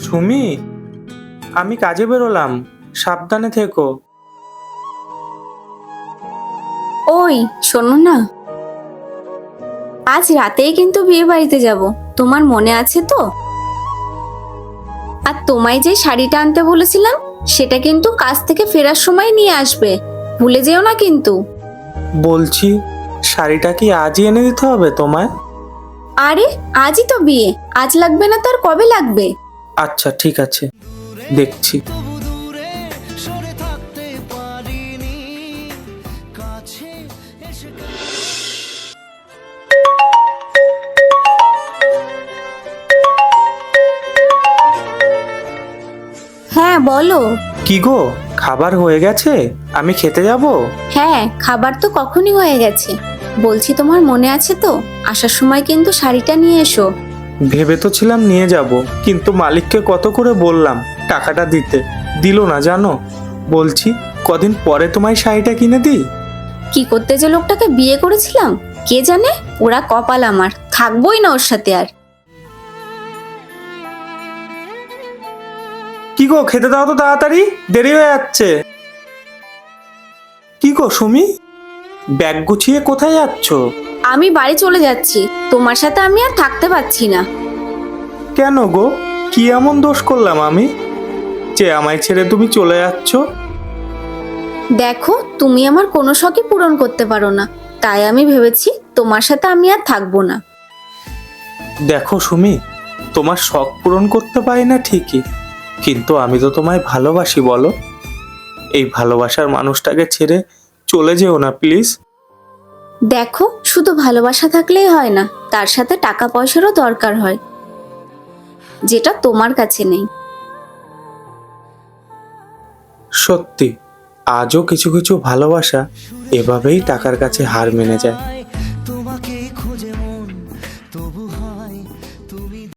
সুমি, আমি কাজে বেরোলাম, সাবধানে থেকো। ওই শোনো না, আজ রাতেই কিন্তু বিয়ে বাড়িতে যাব, তোমার মনে আছে তো? আর তোমায় যে শাড়িটা আনতে বলেছিলাম সেটা কিন্তু কাজ থেকে ফেরার সময় নিয়ে আসবে, ভুলে যেও না কিন্তু। বলছি, শাড়িটা কি আজই এনে দিতে হবে তোমায়? আরে আজই তো বিয়ে, আজ লাগবে না তো আর কবে লাগবে? আচ্ছা ঠিক আছে, দেখছি। হ্যাঁ বলো। কি গো, খাবার হয়ে গেছে? আমি খেতে যাব। হ্যাঁ খাবার তো কখনই হয়ে গেছে। বলছি তোমার মনে আছে তো, আসার সময় কিন্তু শাড়িটা নিয়ে এসো। ভেবে তো ছিলাম নিয়ে যাব, কিন্তু মালিককে কত করে বললাম টাকাটা দিতে, দিল না জানো। বলছি, কদিন পরে তোমায় শাড়িটা কিনে দিই। কি করতে যে লোকটাকে বিয়ে করেছিলাম কে জানে, ওরা কপাল আমার, থাকবোই না ওর সাথে আর। কি গো, খেতে দাও তো তাড়াতাড়ি, দেরি হয়ে যাচ্ছে। কি গো সুমি, ব্যাগ গুছিয়ে কোথায় যাচ্ছ? আমি বাড়ি চলে যাচ্ছি, তোমার সাথে আমি আর থাকতে পারছি না। কেন গো, কি এমন দোষ করলাম আমি যে আমায় ছেড়ে তুমি চলে যাচ্ছ? দেখো তুমি আমার কোনো শখই পূরণ করতে পারো না, তাই আমি ভেবেছি তোমার সাথে আমি আর থাকবো না। দেখো সুমি, তোমার শখ পূরণ করতে পারি না ঠিকই, কিন্তু আমি তো তোমায় ভালোবাসি বলো। এই ভালোবাসার মানুষটাকে ছেড়ে চলে যেও না প্লিজ। দেখো শুধু ভালোবাসা থাকলেই হয় না, তার সাথে টাকা পয়সারও দরকার হয়, যেটা তোমার কাছে নেই। সত্যি, আজও কিছু কিছু ভালোবাসা এভাবেই টাকার কাছে হার মেনে যায়।